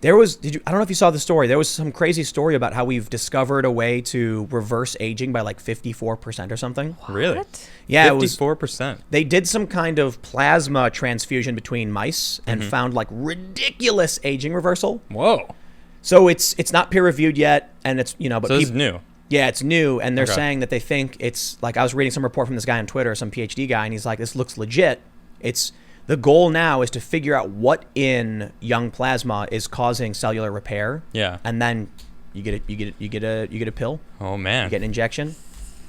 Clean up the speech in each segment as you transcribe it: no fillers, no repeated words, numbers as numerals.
I don't know if you saw the story. There was some crazy story about how we've discovered a way to reverse aging by like 54% or something. What? Really? Yeah, 54%. They did some kind of plasma transfusion between mice and found like ridiculous aging reversal. Whoa. So it's not peer reviewed yet, and it's but So this is new. Yeah, it's new, and they're Okay. saying that they think it's like I was reading some report from this guy on Twitter, some PhD guy, and he's like, this looks legit. It's the goal now is to figure out what in young plasma is causing cellular repair. Yeah. And then you get a pill, Oh man. you get an injection,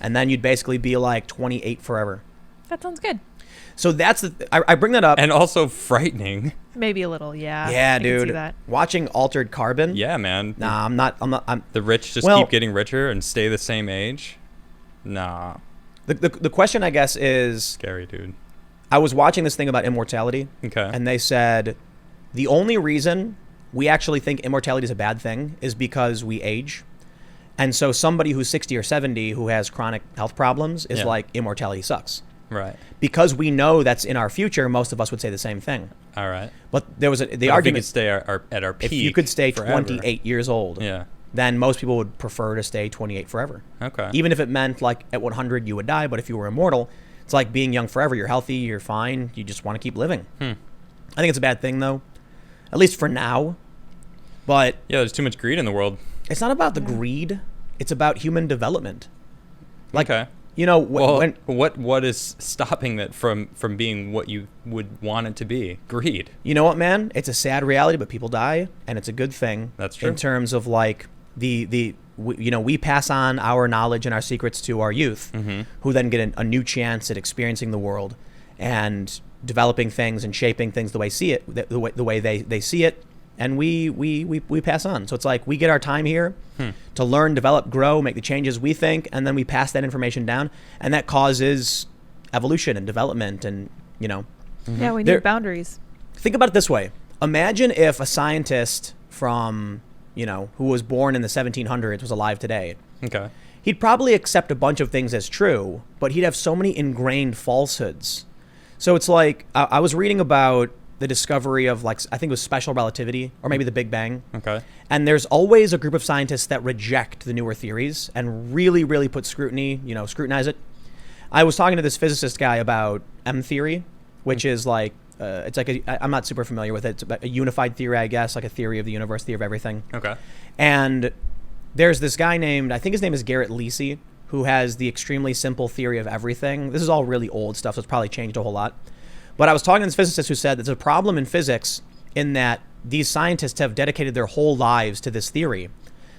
and then you'd basically be like 28 forever. That sounds good. So that's I bring that up. And also frightening. Maybe a little, yeah. Yeah, I can see dude. that. Watching Altered Carbon. Yeah, man. Nah, I'm not. The rich just Well- keep getting richer and stay the same age. Nah. The question, I guess, is Scary, dude. I was watching this thing about immortality, Okay. and they said the only reason we actually think immortality is a bad thing is because we age. And so somebody who's 60 or 70 who has chronic health problems is Yeah. like, immortality sucks. Right. Because we know that's in our future, most of us would say the same thing. All right. But there was the But if we argument, could stay at our peak. if you could stay forever. 28 years old, Yeah. then most people would prefer to stay 28 forever. Okay. Even if it meant like at 100 you would die, but if you were immortal, it's like being young forever. You're healthy, you're fine, you just want to keep living. I think it's a bad thing though, at least for now. But Yeah, there's too much greed in the world. it's not about the greed, it's about human development. Like, Okay. when What is stopping it from being what you would want it to be? Greed. you know what, man? It's a sad reality, but people die, and it's a good thing. That's true. In terms of like we pass on our knowledge and our secrets to our youth, who then get a new chance at experiencing the world and developing things and shaping things the way the way they see it, and we pass on. So it's like we get our time here to learn, develop, grow, make the changes we think, and then we pass that information down, and that causes evolution and development, and Yeah, we There- need boundaries. think about it this way. Imagine if a scientist from, who was born in the 1700s was alive today. Okay. He'd probably accept a bunch of things as true, but he'd have so many ingrained falsehoods. So it's like, I was reading about the discovery of like, I think it was special relativity or maybe the Big Bang. Okay. And there's always a group of scientists that reject the newer theories and really, really put scrutinize it. I was talking to this physicist guy about M theory, which is like, it's like I'm not super familiar with it. It's about a unified theory, I guess, like a theory of the universe, theory of everything. Okay. And there's this guy named, I think his name is Garrett Lisi, who has the extremely simple theory of everything. This is all really old stuff, so it's probably changed a whole lot. But I was talking to this physicist who said there's a problem in physics in that these scientists have dedicated their whole lives to this theory,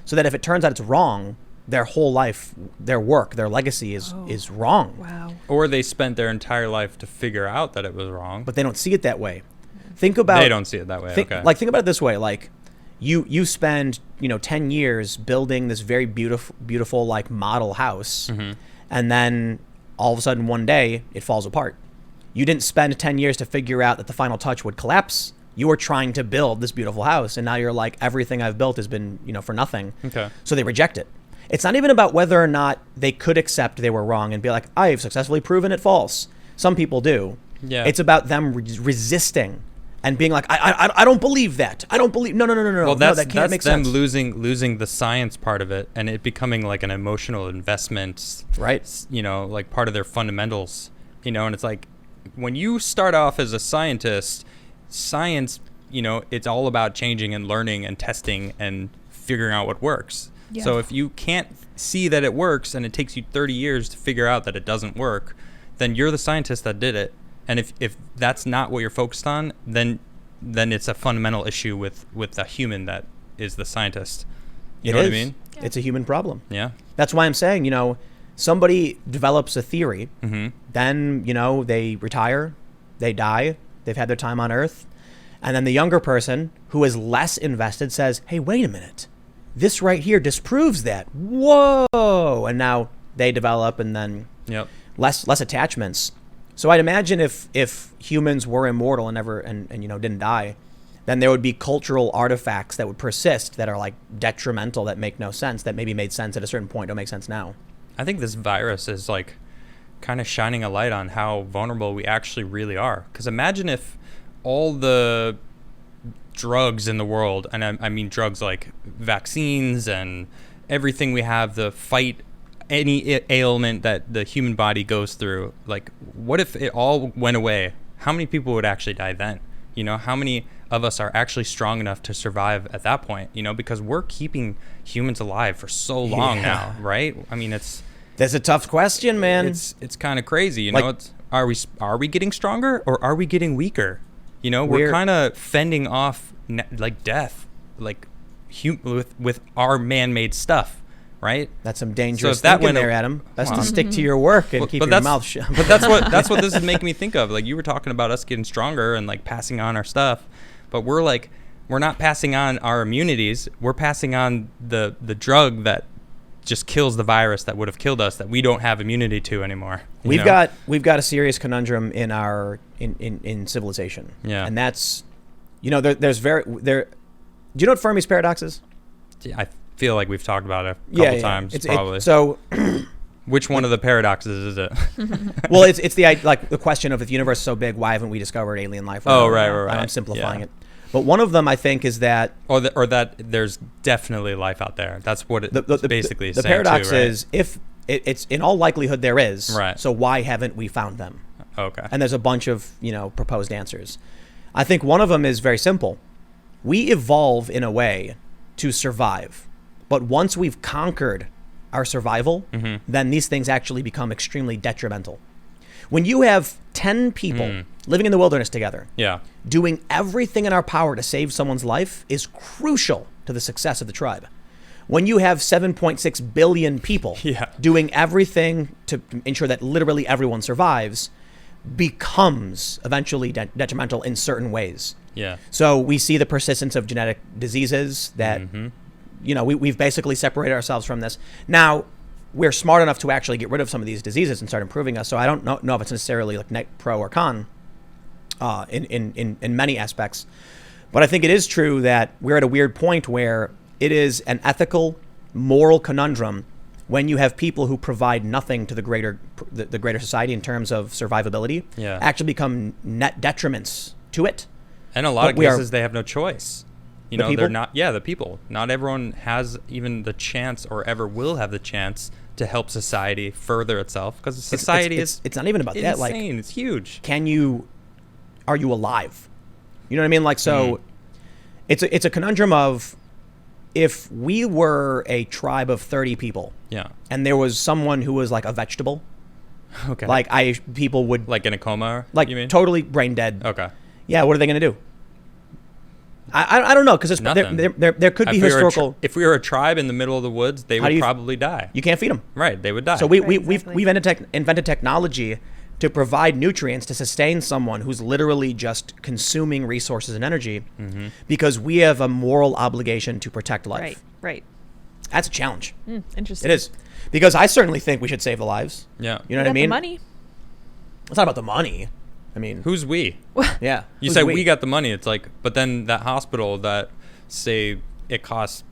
so that if it turns out it's wrong, their whole life, their work, their legacy is wrong. Wow. Or they spent their entire life to figure out that it was wrong. But they don't see it that way. Think about They don't see it that way. Think, Okay. think about it this way. Like you spend 10 years building this very beautiful like model house, and then all of a sudden one day it falls apart. You didn't spend 10 years to figure out that the final touch would collapse. You were trying to build this beautiful house, and now you're like, everything I've built has been for nothing. Okay. So they reject it. It's not even about whether or not they could accept they were wrong and be like, I've successfully proven it false. Some people do. Yeah. It's about them resisting and being like, I don't believe that. I don't believe. No. Well, that that's can't make them sense. losing the science part of it, and it becoming like an emotional investment, Right. Like part of their fundamentals, and it's like when you start off as a scientist, science, it's all about changing and learning and testing and figuring out what works. Yeah. So if you can't see that it works and it takes you 30 years to figure out that it doesn't work, then you're the scientist that did it. And if that's not what you're focused on, then it's a fundamental issue with the human that is the scientist. You know what I mean? Yeah. It's a human problem. Yeah. That's why I'm saying, somebody develops a theory, Mm-hmm. then, they retire, they die, they've had their time on Earth. And then the younger person who is less invested says, hey, wait a minute. This right here disproves that. Whoa. And now they develop, and then Yep. less attachments. So I'd imagine if humans were immortal and never and didn't die, then there would be cultural artifacts that would persist that are like detrimental, that make no sense, that maybe made sense at a certain point, don't make sense now. I think this virus is like kind of shining a light on how vulnerable we actually really are. Because imagine if all the drugs in the world, and I mean drugs like vaccines and everything we have to fight any ailment that the human body goes through. Like, what if it all went away? How many people would actually die then? You know, how many of us are actually strong enough to survive at that point? You know, because we're keeping humans alive for so long now, right? I mean, that's a tough question, man. It's kind of crazy, you know. Are we getting stronger or are we getting weaker? You know, we're kind of fending off like death, like with our man-made stuff, right? That's some dangerous thinking there, Adam. Best to stick to your work and keep your mouth shut. But that's what this is making me think of. Like, you were talking about us getting stronger and like passing on our stuff, but we're not passing on our immunities. We're passing on the drug that just kills the virus that would have killed us, that we don't have immunity to anymore. We've got a serious conundrum in our in civilization. Yeah. And that's, you know, do you know what Fermi's paradox is? I feel like we've talked about it a couple times, probably. So which one of the paradoxes is it? Well, it's the question of, if the universe is so big, why haven't we discovered alien life? Right. I'm simplifying it. But one of them, I think, is that... Or that there's definitely life out there. That's what it's basically saying. The paradox too, right? is, if it's in all likelihood there is, right. So why haven't we found them? Okay. And there's a bunch of, proposed answers. I think one of them is very simple. We evolve in a way to survive. But once we've conquered our survival, then these things actually become extremely detrimental. When you have 10 people living in the wilderness together, doing everything in our power to save someone's life is crucial to the success of the tribe. When you have 7.6 billion people doing everything to ensure that literally everyone survives, becomes eventually detrimental in certain ways. Yeah. So we see the persistence of genetic diseases that, we've basically separated ourselves from this. Now, we're smart enough to actually get rid of some of these diseases and start improving us. So I don't know if it's necessarily like pro or con in many aspects. But I think it is true that we're at a weird point where it is an ethical, moral conundrum when you have people who provide nothing to the greater society in terms of survivability, actually become net detriments to it. And a lot of cases, they have no choice. They're not, the people. Not everyone has even the chance or ever will have the chance to help society further itself, because society it's not even about that. Like, insane. It's huge. Are you alive? You know what I mean? Like, so it's a conundrum of, if we were a tribe of 30 people, and there was someone who was like a vegetable, people would, like in a coma, like, you mean? Totally brain dead. Okay. Yeah. What are they going to do? I don't know, because there could be historical. If we were a tribe in the middle of the woods, they would probably die. You can't feed them. Right, they would die. So we've invented technology to provide nutrients to sustain someone who's literally just consuming resources and energy, because we have a moral obligation to protect life. Right. That's a challenge. Interesting. It is, because I certainly think we should save the lives. Yeah. You know what I mean? The money. It's not about the money. I mean, who's we? Yeah. You said we got the money. It's like, but then that hospital that, say, it costs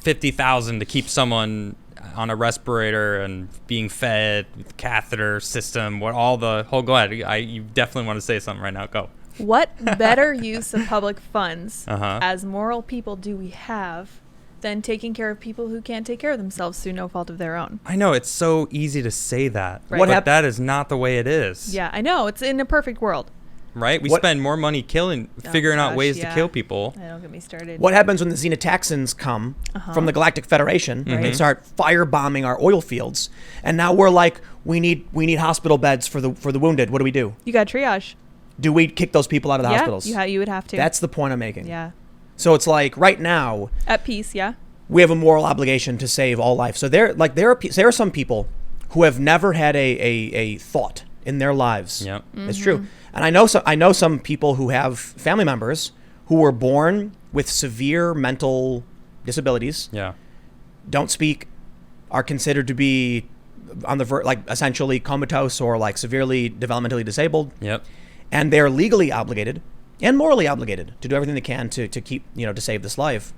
$50,000 to keep someone on a respirator and being fed with catheter system. Go ahead. You definitely want to say something right now. Go. What better use of public funds as moral people do we have than taking care of people who can't take care of themselves through no fault of their own? I know, it's so easy to say that, right. But that is not the way it is. Yeah, I know. It's in a perfect world. Right? We spend more money figuring out ways to kill people. Don't get me started. What happens when the xenotaxons come from the Galactic Federation and start firebombing our oil fields? And now we're like, we need hospital beds for the wounded. What do? You got triage. Do we kick those people out of the hospitals? You would have to. That's the point I'm making. Yeah. So it's like, right now, at peace, we have a moral obligation to save all life. So there are some people who have never had a thought in their lives. Yep. It's true. And I know some people who have family members who were born with severe mental disabilities. Yeah. Don't speak, are considered to be on the essentially comatose or like severely developmentally disabled. Yep. And they're legally obligated and morally obligated to do everything they can to keep, to save this life.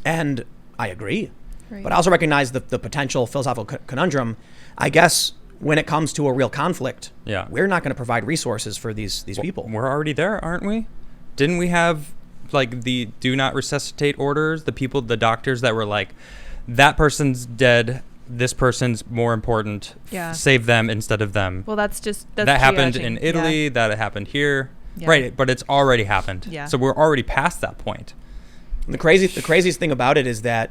And I agree. Right. But I also recognize the potential philosophical conundrum. I guess when it comes to a real conflict, we're not going to provide resources for these people. We're already there, aren't we? Didn't we have like the do not resuscitate orders, the doctors that were like, that person's dead, this person's more important, save them instead of them. Well, that's that happened in Italy, that happened here. Yeah. Right, but it's already happened. Yeah. So we're already past that point. The craziest thing about it is that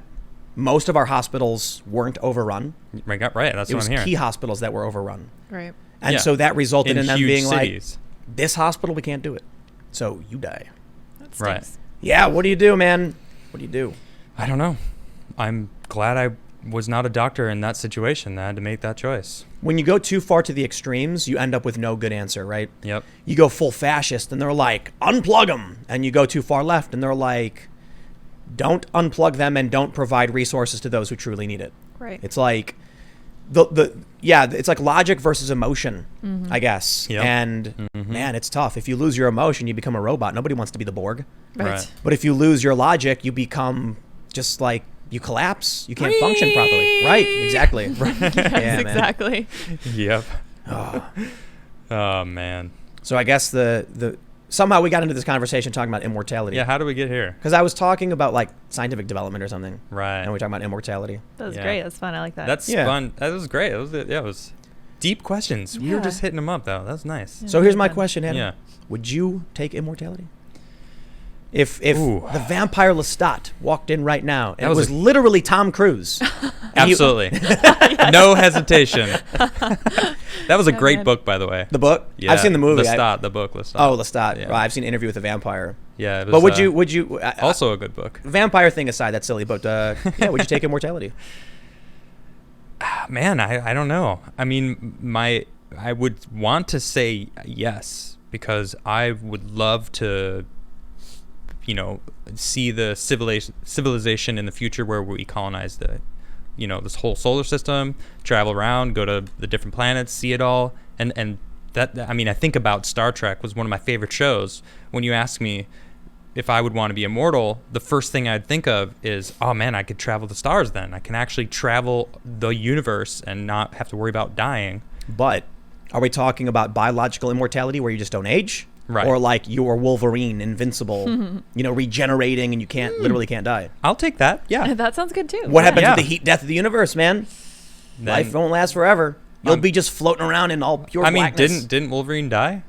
most of our hospitals weren't overrun. Right, that's what I'm hearing. It was key hospitals that were overrun. Right. And so that resulted in them being cities. Like, this hospital, we can't do it. So you die. That stinks. Right. Yeah, what do you do, man? What do you do? I don't know. I'm glad I was not a doctor in that situation. I had to make that choice. When you go too far to the extremes, you end up with no good answer, right? Yep. You go full fascist, and they're like, unplug them. And you go too far left, and they're like, don't unplug them and don't provide resources to those who truly need it. Right. It's like it's like logic versus emotion, I guess. Yep. And man, it's tough. If you lose your emotion, you become a robot. Nobody wants to be the Borg. Right. But if you lose your logic, you become just like, you collapse. You can't function properly. Right. Exactly. Yes, yeah, exactly. Yep. Oh man. So I guess the somehow we got into this conversation talking about immortality. Yeah, how do we get here? Because I was talking about like scientific development or something. Right. And we're talking about immortality. That was great. That's fun. I like that. That's fun. That was great. It was deep questions. We were just hitting them up though. That was nice. So here's my question, Hannah. Yeah. Would you take immortality? If the vampire Lestat walked in right now, and it was literally Tom Cruise. Absolutely. No hesitation. That was a great book, by the way. The book? Yeah. I've seen the movie. The book Lestat. Oh, Lestat. Yeah. Well, I've seen Interview with a Vampire. Yeah. It was, but would you also a good book. Vampire thing aside, that's silly, but yeah, would you take immortality? Man, I don't know. I mean, I would want to say yes, because I would love to, see the civilization in the future where we colonize this whole solar system, travel around, go to the different planets, see it all. And that, I think about Star Trek was one of my favorite shows. When you ask me if I would want to be immortal, the first thing I'd think of is, oh man, I could travel the stars then. I can actually travel the universe and not have to worry about dying. But are we talking about biological immortality where you just don't age? Right. Or like you are Wolverine, invincible, regenerating, and you literally can't die. I'll take that. Yeah. That sounds good too. What happens with the heat death of the universe, man? Then, life won't last forever. You'll be just floating around in all pure blackness. Didn't Wolverine die?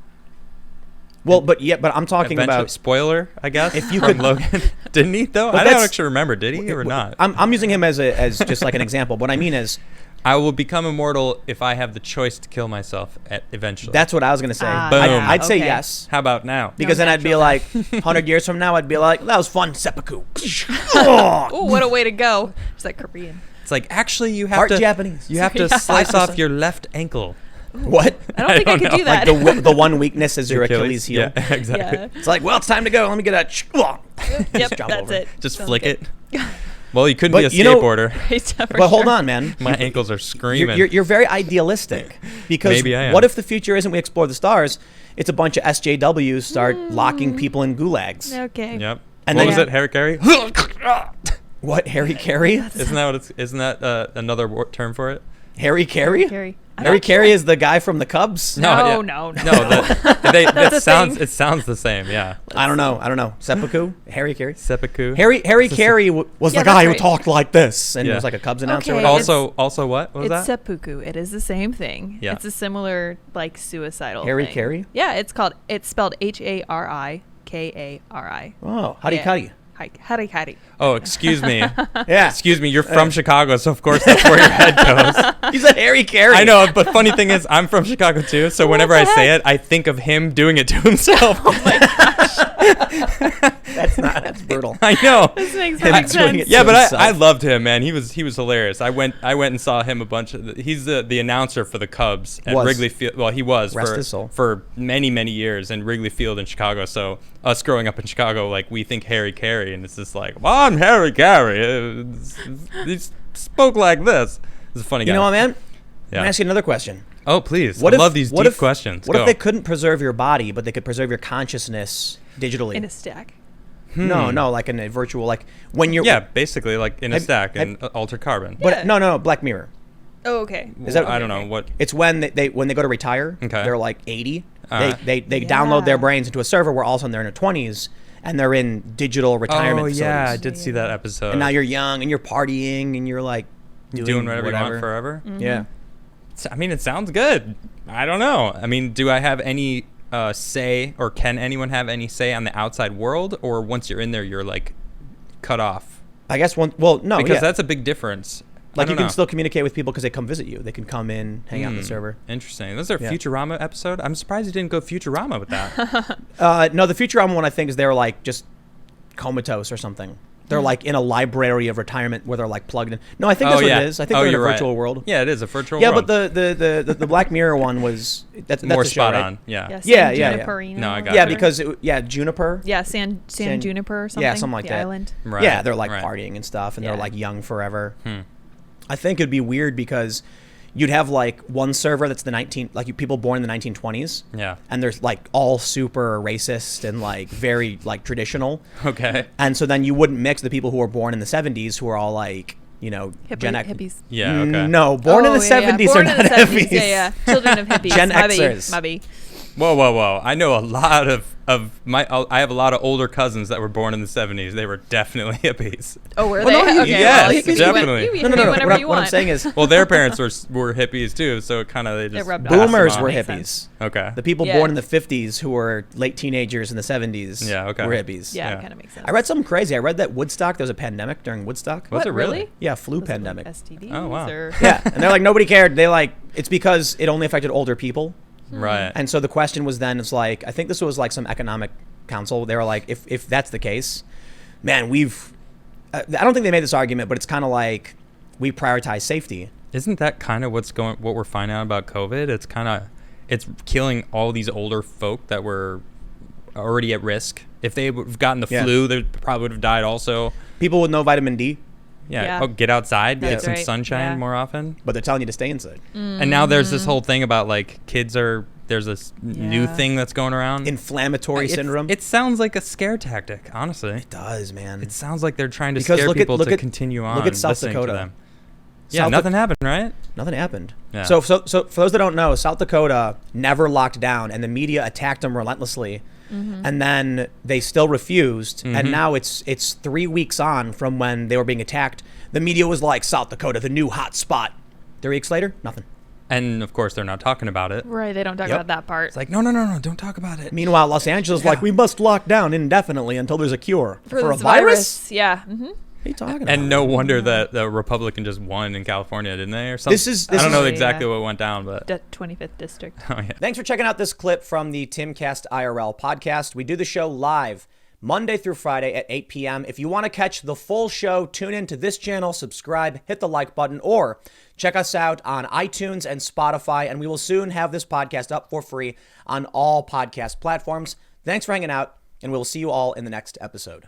Well, but I'm talking about spoiler, I guess. If you could, Logan, didn't he though? I don't actually remember. Did he or not? I'm using him as just like an example. What I mean is, I will become immortal if I have the choice to kill myself eventually. That's what I was gonna say. Boom. I'd say yes. How about now? Because then I'd be like, 100 years from now, I'd be like, that was fun, seppuku. Oh, what a way to go! It's like Korean. It's like, actually, you have Part to Japanese. You have to slice off your left ankle. What? I don't think I could do that. Like the one weakness is your Achilles heel. Yeah, exactly. Yeah. It's like, well, it's time to go. Let me get a. Yep, jump that's over. it. Just Sounds flick good. it. Well, you couldn't be a skateboarder. But hold on, man. My ankles are screaming. You're very idealistic because Maybe I am. What if the future isn't we explore the stars? It's a bunch of SJWs start locking people in gulags. Okay. Yep. And what then was it? Harry Carey? What? Harry Carey? Isn't that another term for it? Harry Carey? Harry Sure. Carey is the guy from the Cubs? No. It sounds the same. Yeah. I don't know. Seppuku? Harry Carey? Seppuku. Harry Carey was the guy who talked like this and Yeah. was like a Cubs announcer. Okay. or whatever. Also, what was that? It's seppuku. It is the same thing. Yeah. It's a similar like suicidal Harry thing. Carey? Yeah, it's spelled HARIKARI. Oh, Harikari. Harikari. Oh, excuse me. Yeah. Excuse me. You're from Chicago, so of course that's where your head goes. He's a Harry Carey. I know, but funny thing is, I'm from Chicago too. So whenever I say it, I think of him doing it to himself. Oh my gosh. That's brutal. I know. This makes Him perfect doing sense. it. Yeah, but himself. I loved him, man. He was hilarious. I went and saw him a bunch of. He's the announcer for the Cubs at Wrigley Field. Well, he was Rest his soul. for many years in Wrigley Field in Chicago. So us growing up in Chicago, like we think Harry Carey, and it's just like, well, I'm Harry Carey. He spoke like this. He's a funny guy. You know what, man? Yeah. I'm gonna ask you another question. Oh, please. I love these deep questions. What if they couldn't preserve your body, but they could preserve your consciousness digitally? In a stack. No, like in a virtual, like when you're. Yeah, basically like in a stack and altered carbon. But Yeah. no, Black Mirror. Oh, okay. Is that? I don't know what. It's when they go to retire. Okay. They're like 80. All right. They download their brains into a server where all of a sudden they're in their 20s, and they're in digital retirement facilities. Yeah, I did see that episode. And now you're young and you're partying and you're like doing whatever you want forever. Mm-hmm. Yeah. I mean, it sounds good. I don't know. I mean, do I have any say, or can anyone have any say on the outside world, or once you're in there, you're like cut off? I guess no, because that's a big difference. Like you can still communicate with people because they come visit you. They can come in, hang out on the server. Interesting. This is our Futurama episode. I'm surprised you didn't go Futurama with that. No, the Futurama one I think is they're like just comatose or something. They're like in a library of retirement where they're like plugged in. No, I think that's what it is. I think they're in a virtual world. Yeah, it is a virtual world. Yeah, but the Black Mirror one was that's more the show, spot right? on. Yeah. No, I got yeah, it. because Juniper. Yeah, San Juniper or something. Yeah, something like the that. Island. Right. Yeah, they're like partying and stuff, and they're like young forever. I think it'd be weird because you'd have like one server that's people born in the 1920s. Yeah. And there's like all super racist and like very like traditional. Okay. And so then you wouldn't mix the people who were born in the 70s who are all like, Gen X. Hippies. Yeah, okay. No, born in the 70s born are in not the 70s. hippies. Yeah. Children of hippies. Gen Xers. Mubby. Whoa. I know a lot of I have a lot of older cousins that were born in the 70s. They were definitely hippies. Oh, were Well, they? no, Okay, yes, well, you definitely. can be whenever you What I'm want. saying is Well, their parents were hippies too, so it kind of they just rubbed passed them boomers on. were Makes hippies. sense. Okay. The people Yeah. born in the 50s who were late teenagers in the 70s were hippies. Yeah, Yeah. it kind of makes sense. I read something crazy. I read that Woodstock, there was a pandemic during Woodstock. Was it really? Yeah, flu Was it, like, pandemic. STDs Oh, wow. or Yeah, and they're like, nobody cared. It's because it only affected older people. Right. And so the question was then, it's like, I think this was like some economic council. They were like, if that's the case, man, I don't think they made this argument, but it's kind of like we prioritize safety. Isn't that kind of what we're finding out about COVID? It's killing all these older folk that were already at risk. If they would have gotten the flu, they probably would have died also. People with no vitamin D, Yeah. Oh, get outside, That's get some right. sunshine Yeah. more often. but they're telling you to stay inside. And now there's this whole thing about like there's this new Yeah. thing that's going around. Inflammatory syndrome. It sounds like a scare tactic, honestly. It does, man. It sounds like they're trying to Because scare people look to at- continue on look at South listening Dakota. to them. Yeah, South nothing happened, right? Nothing happened. Yeah. So for those that don't know, South Dakota never locked down, and the media attacked them relentlessly. And then they still refused, and now it's 3 weeks on from when they were being attacked. The media was like, South Dakota, the new hot spot. 3 weeks later, nothing. And of course, they're not talking about it. right. They don't talk Yep. about that part. It's like, no, don't talk about it. Meanwhile, Los Angeles is like, we must lock down indefinitely until there's a cure. For a this virus? Yeah. Mm-hmm. What are you talking about? And no wonder that the Republican just won in California, didn't they? Or something? I don't know is- exactly yeah. what went down, but 25th district. oh yeah. Thanks for checking out this clip from the Timcast IRL podcast. We do the show live Monday through Friday at 8 p.m. If you want to catch the full show, tune in to this channel, subscribe, hit the like button, or check us out on iTunes and Spotify. And we will soon have this podcast up for free on all podcast platforms. Thanks for hanging out, and we'll see you all in the next episode.